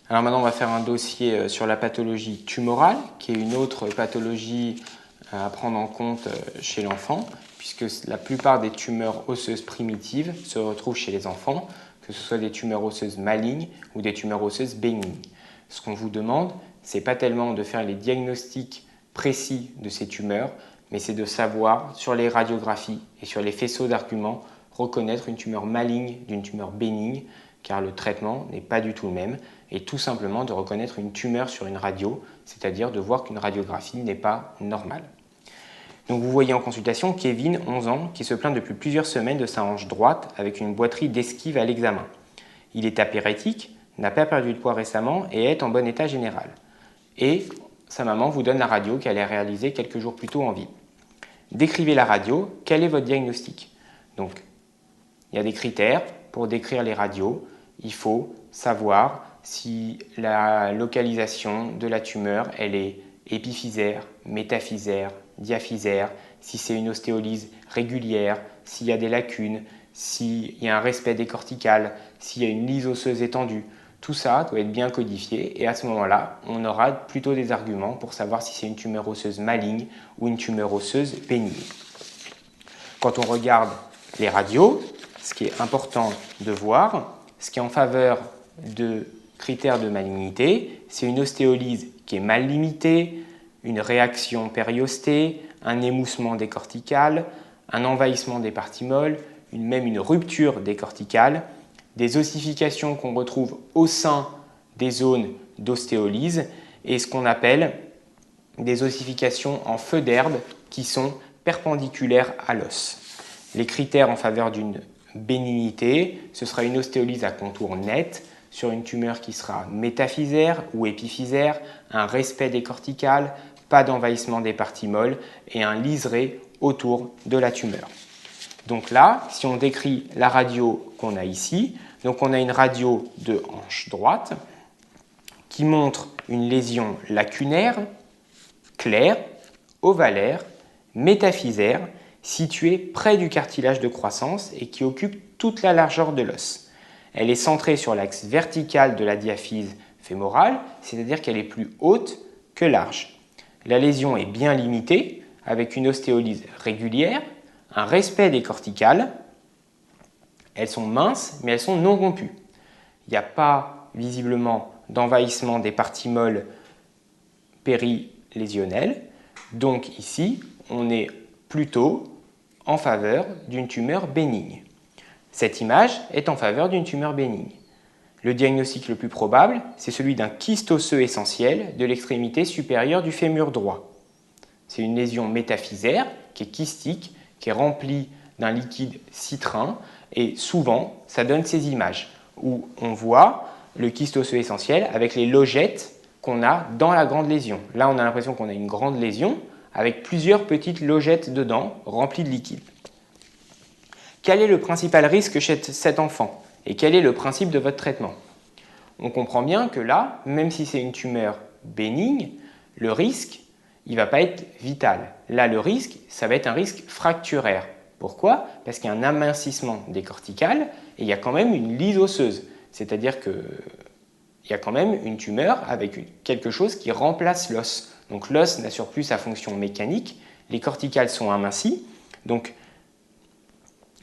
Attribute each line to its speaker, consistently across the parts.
Speaker 1: Alors maintenant, on va faire un dossier sur la pathologie tumorale, qui est une autre pathologie à prendre en compte chez l'enfant, puisque la plupart des tumeurs osseuses primitives se retrouvent chez les enfants, que ce soit des tumeurs osseuses malignes ou des tumeurs osseuses bénignes. Ce qu'on vous demande, ce n'est pas tellement de faire les diagnostics précis de ces tumeurs, mais c'est de savoir, sur les radiographies et sur les faisceaux d'arguments, reconnaître une tumeur maligne d'une tumeur bénigne, car le traitement n'est pas du tout le même, et tout simplement de reconnaître une tumeur sur une radio, c'est-à-dire de voir qu'une radiographie n'est pas normale. Donc vous voyez en consultation Kevin, 11 ans, qui se plaint depuis plusieurs semaines de sa hanche droite avec une boiterie d'esquive à l'examen. Il est apérétique, n'a pas perdu de poids récemment et est en bon état général. Et sa maman vous donne la radio qu'elle a réalisée quelques jours plus tôt en vie. Décrivez la radio, quel est votre diagnostic? Donc, il y a des critères pour décrire les radios. Il faut savoir si la localisation de la tumeur, elle est épiphysaire, métaphysaire, diaphysaire, si c'est une ostéolyse régulière, s'il y a des lacunes, s'il y a un respect des corticales, s'il y a une lyse osseuse étendue. Tout ça doit être bien codifié et à ce moment-là, on aura plutôt des arguments pour savoir si c'est une tumeur osseuse maligne ou une tumeur osseuse bénigne. Quand on regarde les radios, ce qui est important de voir, ce qui est en faveur de critères de malignité, c'est une ostéolyse qui est mal limitée, une réaction périostée, un émoussement des corticales, un envahissement des parties molles, même une rupture des corticales, des ossifications qu'on retrouve au sein des zones d'ostéolyse et ce qu'on appelle des ossifications en feu d'herbe qui sont perpendiculaires à l'os. Les critères en faveur d'une bénignité, ce sera une ostéolyse à contour net sur une tumeur qui sera métaphysaire ou épiphysaire, un respect des corticales, pas d'envahissement des parties molles et un liseré autour de la tumeur. Donc là, si on décrit la radio qu'on a ici, donc on a une radio de hanche droite qui montre une lésion lacunaire, claire, ovalaire, métaphysaire, située près du cartilage de croissance et qui occupe toute la largeur de l'os. Elle est centrée sur l'axe vertical de la diaphyse fémorale, c'est-à-dire qu'elle est plus haute que large. La lésion est bien limitée, avec une ostéolyse régulière, un respect des corticales. Elles sont minces, mais elles sont non rompues. Il n'y a pas visiblement d'envahissement des parties molles périlésionnelles. Donc ici, on est plutôt en faveur d'une tumeur bénigne. Cette image est en faveur d'une tumeur bénigne. Le diagnostic le plus probable, c'est celui d'un kyste osseux essentiel de l'extrémité supérieure du fémur droit. C'est une lésion métaphysaire qui est kystique, qui est remplie d'un liquide citrin et souvent, ça donne ces images où on voit le kyste osseux essentiel avec les logettes qu'on a dans la grande lésion. Là, on a l'impression qu'on a une grande lésion avec plusieurs petites logettes dedans remplies de liquide. Quel est le principal risque chez cet enfant et quel est le principe de votre traitement? On comprend bien que là, même si c'est une tumeur bénigne, le risque, il ne va pas être vital. Là, le risque, ça va être un risque fracturaire. Pourquoi? Parce qu'il y a un amincissement des corticales et il y a quand même une lyse osseuse. C'est-à-dire qu'il y a quand même une tumeur avec quelque chose qui remplace l'os. Donc l'os n'assure plus sa fonction mécanique, les corticales sont amincies. Donc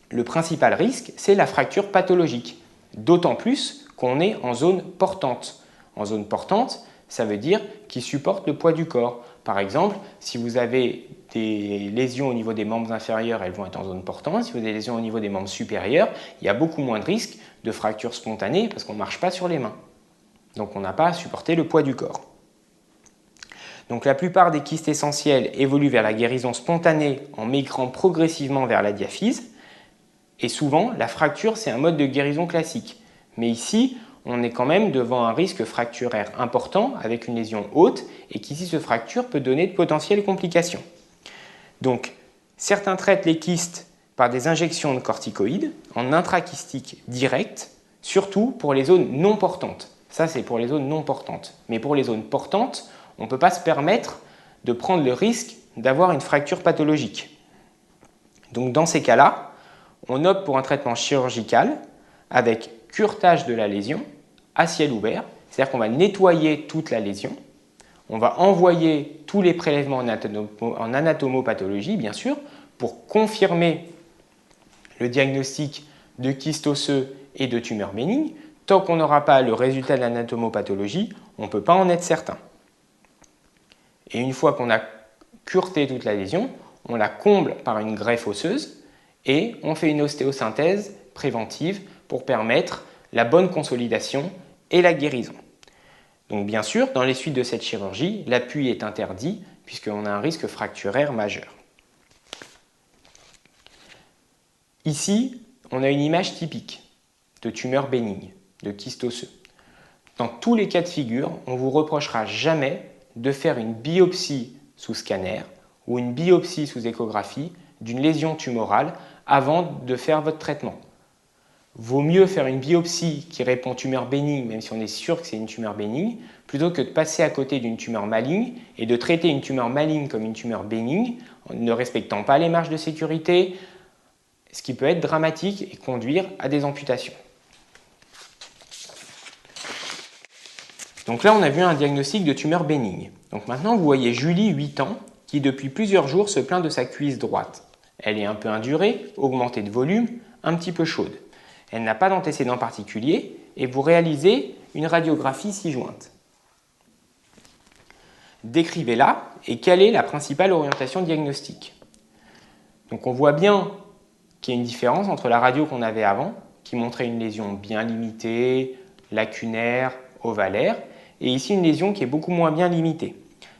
Speaker 1: le principal risque, c'est la fracture pathologique. D'autant plus qu'on est en zone portante. En zone portante, ça veut dire qu'il supporte le poids du corps. Par exemple, si vous avez des lésions au niveau des membres inférieurs, elles vont être en zone portante. Si vous avez des lésions au niveau des membres supérieurs, il y a beaucoup moins de risques de fracture spontanée parce qu'on ne marche pas sur les mains. Donc on n'a pas à supporter le poids du corps. Donc la plupart des kystes essentiels évoluent vers la guérison spontanée en migrant progressivement vers la diaphyse. Et souvent, la fracture, c'est un mode de guérison classique. Mais ici, on est quand même devant un risque fracturaire important avec une lésion haute et qui, si se fracture, peut donner de potentielles complications. Donc, certains traitent les kystes par des injections de corticoïdes en intrakystique direct, surtout pour les zones non portantes. Ça, c'est pour les zones non portantes. Mais pour les zones portantes, on ne peut pas se permettre de prendre le risque d'avoir une fracture pathologique. Donc, dans ces cas-là, on opte pour un traitement chirurgical avec curetage de la lésion à ciel ouvert, c'est-à-dire qu'on va nettoyer toute la lésion, on va envoyer tous les prélèvements en anatomopathologie, bien sûr, pour confirmer le diagnostic de kyste osseux et de tumeur bénigne. Tant qu'on n'aura pas le résultat de l'anatomopathologie, on ne peut pas en être certain. Et une fois qu'on a cureté toute la lésion, on la comble par une greffe osseuse et on fait une ostéosynthèse préventive pour permettre la bonne consolidation et la guérison. Donc bien sûr, dans les suites de cette chirurgie, l'appui est interdit puisqu'on a un risque fracturaire majeur. Ici, on a une image typique de tumeur bénigne, de kyste osseux. Dans tous les cas de figure, on ne vous reprochera jamais de faire une biopsie sous scanner ou une biopsie sous échographie d'une lésion tumorale avant de faire votre traitement. Vaut mieux faire une biopsie qui répond tumeur bénigne, même si on est sûr que c'est une tumeur bénigne, plutôt que de passer à côté d'une tumeur maligne et de traiter une tumeur maligne comme une tumeur bénigne, en ne respectant pas les marges de sécurité, ce qui peut être dramatique et conduire à des amputations. Donc là, on a vu un diagnostic de tumeur bénigne. Donc maintenant, vous voyez Julie, 8 ans, qui depuis plusieurs jours se plaint de sa cuisse droite. Elle est un peu indurée, augmentée de volume, un petit peu chaude. Elle n'a pas d'antécédent particulier et vous réalisez une radiographie ci-jointe. Décrivez-la et quelle est la principale orientation diagnostique. Donc on voit bien qu'il y a une différence entre la radio qu'on avait avant, qui montrait une lésion bien limitée, lacunaire, ovalaire, et ici une lésion qui est beaucoup moins bien limitée.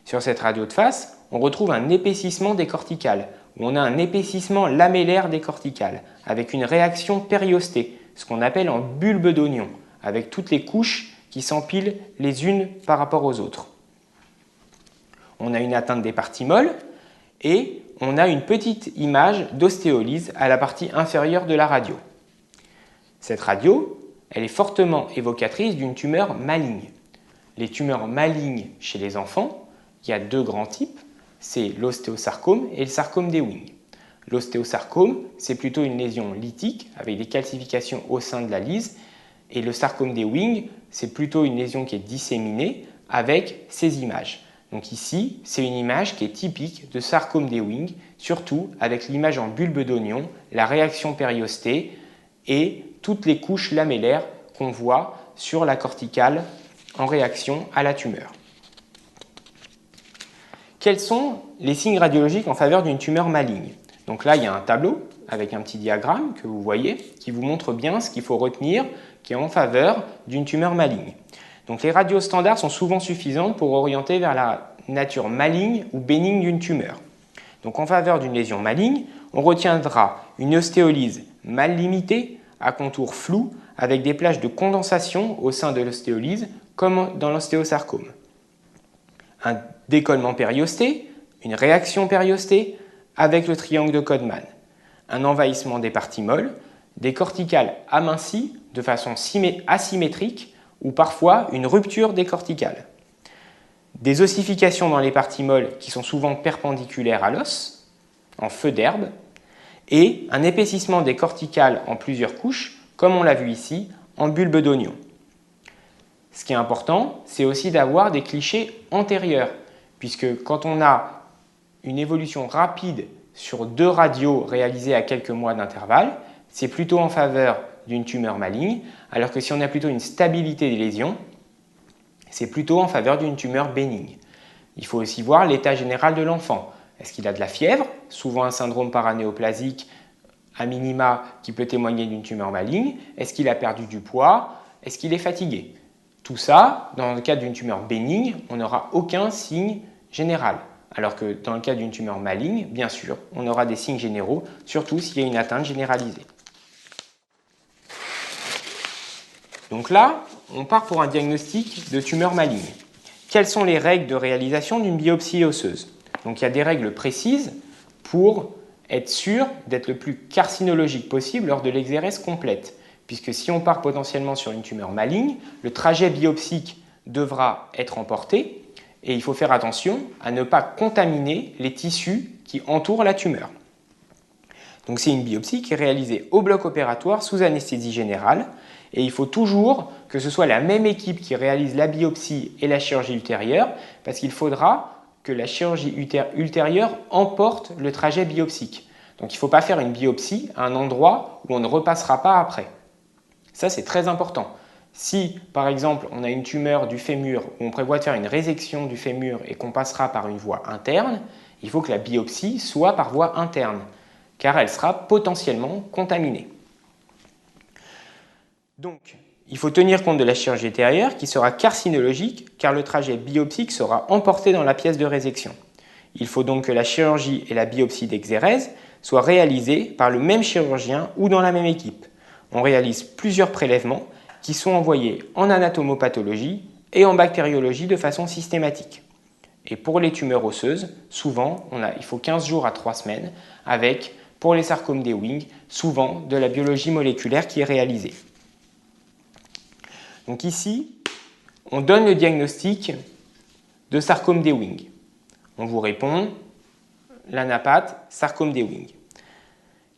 Speaker 1: Sur cette radio de face, on retrouve un épaississement des corticales, où on a un épaississement lamellaire des corticales, avec une réaction périostée, ce qu'on appelle en bulbe d'oignon, avec toutes les couches qui s'empilent les unes par rapport aux autres. On a une atteinte des parties molles et on a une petite image d'ostéolyse à la partie inférieure de la radio. Cette radio, elle est fortement évocatrice d'une tumeur maligne. Les tumeurs malignes chez les enfants, il y a deux grands types, c'est l'ostéosarcome et le sarcome d'Ewing. L'ostéosarcome, c'est plutôt une lésion lytique avec des calcifications au sein de la lyse, et le sarcome d'Ewing, c'est plutôt une lésion qui est disséminée avec ces images. Donc ici, c'est une image qui est typique de sarcome d'Ewing, surtout avec l'image en bulbe d'oignon, la réaction périostée et toutes les couches lamellaires qu'on voit sur la corticale en réaction à la tumeur. Quels sont les signes radiologiques en faveur d'une tumeur maligne? Donc là, il y a un tableau avec un petit diagramme que vous voyez qui vous montre bien ce qu'il faut retenir qui est en faveur d'une tumeur maligne. Donc les radios standards sont souvent suffisantes pour orienter vers la nature maligne ou bénigne d'une tumeur. Donc en faveur d'une lésion maligne, on retiendra une ostéolyse mal limitée, à contour flou, avec des plages de condensation au sein de l'ostéolyse, comme dans l'ostéosarcome. Un décollement périosté, une réaction périostée, avec le triangle de Codman. Un envahissement des parties molles, des corticales amincies de façon asymétrique ou parfois une rupture des corticales. Des ossifications dans les parties molles qui sont souvent perpendiculaires à l'os, en feu d'herbe, et un épaississement des corticales en plusieurs couches, comme on l'a vu ici, en bulbe d'oignon. Ce qui est important, c'est aussi d'avoir des clichés antérieurs, puisque quand on a une évolution rapide sur 2 radios réalisées à quelques mois d'intervalle, c'est plutôt en faveur d'une tumeur maligne, alors que si on a plutôt une stabilité des lésions, c'est plutôt en faveur d'une tumeur bénigne. Il faut aussi voir l'état général de l'enfant. Est-ce qu'il a de la fièvre, souvent un syndrome paranéoplasique à minima qui peut témoigner d'une tumeur maligne? Est-ce qu'il a perdu du poids? Est-ce qu'il est fatigué? Tout ça, dans le cas d'une tumeur bénigne, on n'aura aucun signe général. Alors que dans le cas d'une tumeur maligne, bien sûr, on aura des signes généraux, surtout s'il y a une atteinte généralisée. Donc là, on part pour un diagnostic de tumeur maligne. Quelles sont les règles de réalisation d'une biopsie osseuse? Donc il y a des règles précises pour être sûr d'être le plus carcinologique possible lors de l'exérèse complète. Puisque si on part potentiellement sur une tumeur maligne, le trajet biopsique devra être emporté et il faut faire attention à ne pas contaminer les tissus qui entourent la tumeur. Donc c'est une biopsie qui est réalisée au bloc opératoire sous anesthésie générale Et il faut toujours que ce soit la même équipe qui réalise la biopsie et la chirurgie ultérieure, parce qu'il faudra que la chirurgie ultérieure emporte le trajet biopsique. Donc il ne faut pas faire une biopsie à un endroit où on ne repassera pas après. Ça, c'est très important. Si, par exemple, on a une tumeur du fémur où on prévoit de faire une résection du fémur et qu'on passera par une voie interne, il faut que la biopsie soit par voie interne, car elle sera potentiellement contaminée. Donc, il faut tenir compte de la chirurgie ultérieure qui sera carcinologique, car le trajet biopsique sera emporté dans la pièce de résection. Il faut donc que la chirurgie et la biopsie d'exérèse soient réalisées par le même chirurgien ou dans la même équipe. On réalise plusieurs prélèvements qui sont envoyés en anatomopathologie et en bactériologie de façon systématique. Et pour les tumeurs osseuses, souvent, il faut 15 jours à 3 semaines, avec, pour les sarcomes d'Ewing, souvent de la biologie moléculaire qui est réalisée. Donc ici, on donne le diagnostic de sarcome d'Ewing. On vous répond, l'anapathe, sarcome d'Ewing.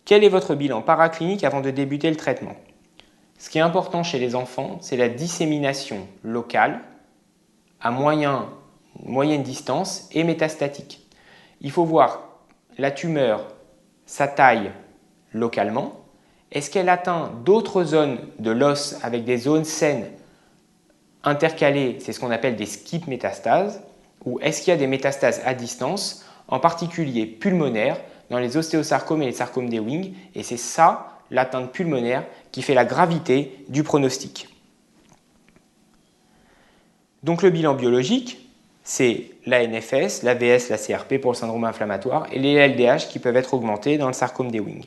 Speaker 1: Quel est votre bilan paraclinique avant de débuter le traitement? Ce qui est important chez les enfants, c'est la dissémination locale à moyenne distance et métastatique. Il faut voir la tumeur, sa taille localement. Est-ce qu'elle atteint d'autres zones de l'os avec des zones saines intercalées, c'est ce qu'on appelle des skip métastases, ou est-ce qu'il y a des métastases à distance, en particulier pulmonaires, dans les ostéosarcomes et les sarcomes d'Ewing, et c'est ça, l'atteinte pulmonaire, qui fait la gravité du pronostic. Donc le bilan biologique, c'est la NFS, la VS, la CRP pour le syndrome inflammatoire et les LDH qui peuvent être augmentés dans le sarcome d'Ewing.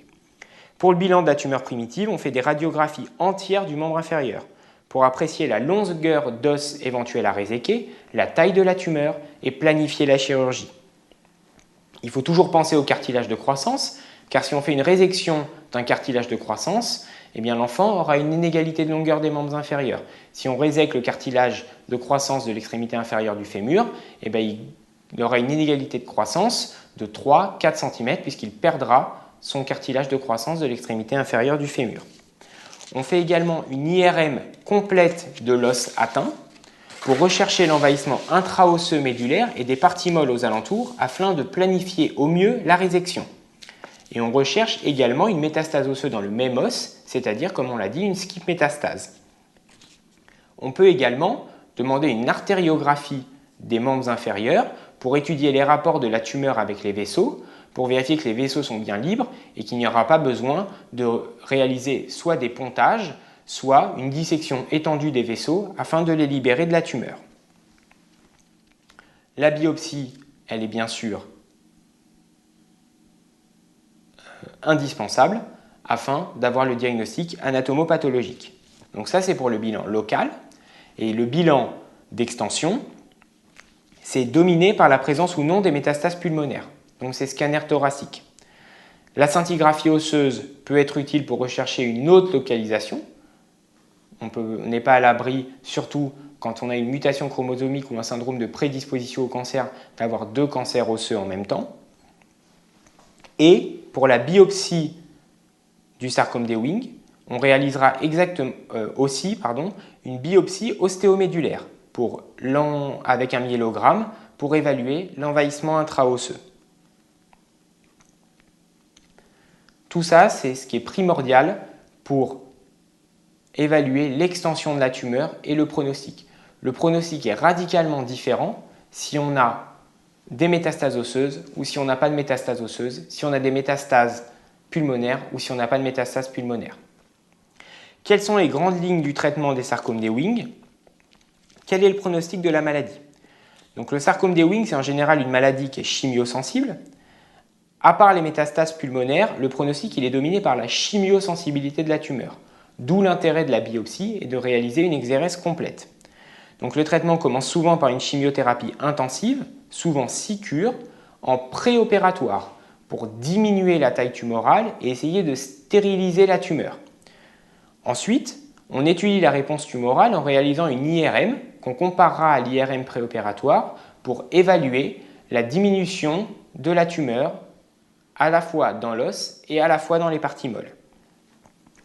Speaker 1: Pour le bilan de la tumeur primitive, on fait des radiographies entières du membre inférieur pour apprécier la longueur d'os éventuelle à réséquer, la taille de la tumeur et planifier la chirurgie. Il faut toujours penser au cartilage de croissance, car si on fait une résection d'un cartilage de croissance, eh bien l'enfant aura une inégalité de longueur des membres inférieurs. Si on résèque le cartilage de croissance de l'extrémité inférieure du fémur, eh bien, il aura une inégalité de croissance de 3-4 cm puisqu'il perdra son cartilage de croissance de l'extrémité inférieure du fémur. On fait également une IRM complète de l'os atteint pour rechercher l'envahissement intraosseux médulaire et des parties molles aux alentours afin de planifier au mieux la résection. Et on recherche également une métastase osseuse dans le même os, c'est-à-dire, comme on l'a dit, une skip métastase. On peut également demander une artériographie des membres inférieurs pour étudier les rapports de la tumeur avec les vaisseaux, pour vérifier que les vaisseaux sont bien libres et qu'il n'y aura pas besoin de réaliser soit des pontages, soit une dissection étendue des vaisseaux afin de les libérer de la tumeur. La biopsie, elle est bien sûr indispensable afin d'avoir le diagnostic anatomopathologique. Donc ça, c'est pour le bilan local. Et le bilan d'extension, c'est dominé par la présence ou non des métastases pulmonaires. Donc c'est scanner thoracique. La scintigraphie osseuse peut être utile pour rechercher une autre localisation. On n'est pas à l'abri, surtout quand on a une mutation chromosomique ou un syndrome de prédisposition au cancer, d'avoir 2 cancers osseux en même temps. Et pour la biopsie du sarcome d'Ewing, on réalisera aussi une biopsie ostéomédulaire avec un myélogramme pour évaluer l'envahissement intraosseux. Tout ça, c'est ce qui est primordial pour évaluer l'extension de la tumeur et le pronostic. Le pronostic est radicalement différent si on a des métastases osseuses ou si on n'a pas de métastases osseuses, si on a des métastases pulmonaires ou si on n'a pas de métastases pulmonaires. Quelles sont les grandes lignes du traitement des sarcomes d'Ewing? Quel est le pronostic de la maladie? Donc, le sarcome d'Ewing, c'est en général une maladie qui est chimiosensible. À part les métastases pulmonaires, le pronostic il est dominé par la chimiosensibilité de la tumeur. D'où l'intérêt de la biopsie et de réaliser une exérèse complète. Donc, le traitement commence souvent par une chimiothérapie intensive, souvent 6 cures, en préopératoire pour diminuer la taille tumorale et essayer de stériliser la tumeur. Ensuite, on étudie la réponse tumorale en réalisant une IRM qu'on comparera à l'IRM préopératoire pour évaluer la diminution de la tumeur à la fois dans l'os et à la fois dans les parties molles.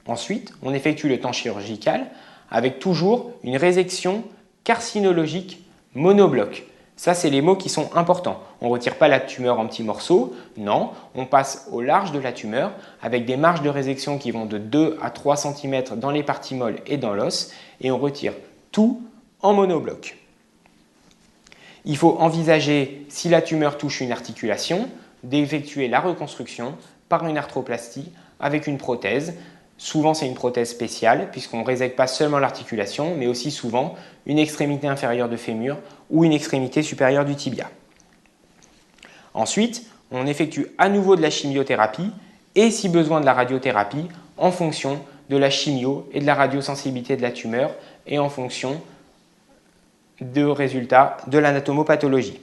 Speaker 1: Ensuite, on effectue le temps chirurgical avec toujours une résection carcinologique monobloc. Ça, c'est les mots qui sont importants. On ne retire pas la tumeur en petits morceaux, non, on passe au large de la tumeur avec des marges de résection qui vont de 2 à 3 cm dans les parties molles et dans l'os et on retire tout en monobloc. Il faut envisager, si la tumeur touche une articulation, d'effectuer la reconstruction par une arthroplastie avec une prothèse. Souvent, c'est une prothèse spéciale puisqu'on ne résèque pas seulement l'articulation, mais aussi souvent une extrémité inférieure de fémur ou une extrémité supérieure du tibia. Ensuite, on effectue à nouveau de la chimiothérapie et, si besoin, de la radiothérapie en fonction de la chimio et de la radiosensibilité de la tumeur et en fonction de résultats de l'anatomopathologie.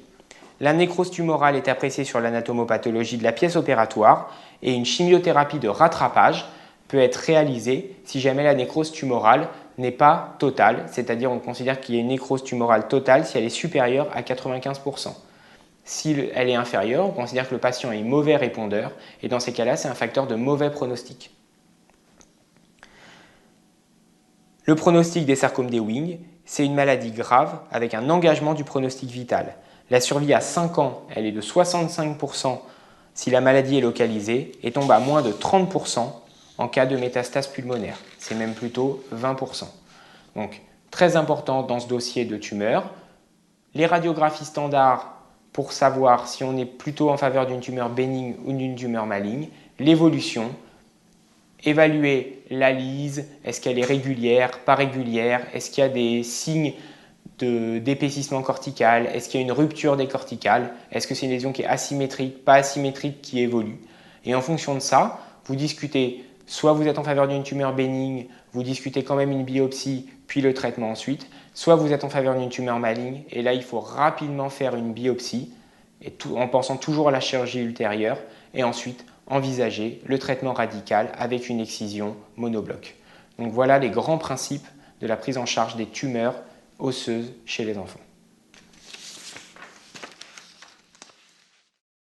Speaker 1: La nécrose tumorale est appréciée sur l'anatomopathologie de la pièce opératoire et une chimiothérapie de rattrapage peut être réalisée si jamais la nécrose tumorale n'est pas totale, c'est-à-dire on considère qu'il y a une nécrose tumorale totale si elle est supérieure à 95%. Si elle est inférieure, on considère que le patient est mauvais répondeur et dans ces cas-là, c'est un facteur de mauvais pronostic. Le pronostic des sarcomes d'Ewing, c'est une maladie grave avec un engagement du pronostic vital. La survie à 5 ans, elle est de 65% si la maladie est localisée et tombe à moins de 30% en cas de métastase pulmonaire. C'est même plutôt 20%. Donc, très important dans ce dossier de tumeur. Les radiographies standards pour savoir si on est plutôt en faveur d'une tumeur bénigne ou d'une tumeur maligne. L'évolution. Évaluer la lyse, est-ce qu'elle est régulière, pas régulière, est-ce qu'il y a des signes d'épaississement cortical, est-ce qu'il y a une rupture des corticales, est-ce que c'est une lésion qui est asymétrique, pas asymétrique, qui évolue. Et en fonction de ça, vous discutez, soit vous êtes en faveur d'une tumeur bénigne, vous discutez quand même une biopsie, puis le traitement ensuite, soit vous êtes en faveur d'une tumeur maligne, et là il faut rapidement faire une biopsie, et en pensant toujours à la chirurgie ultérieure, et ensuite envisager le traitement radical avec une excision monobloc. Donc voilà les grands principes de la prise en charge des tumeurs osseuses chez les enfants.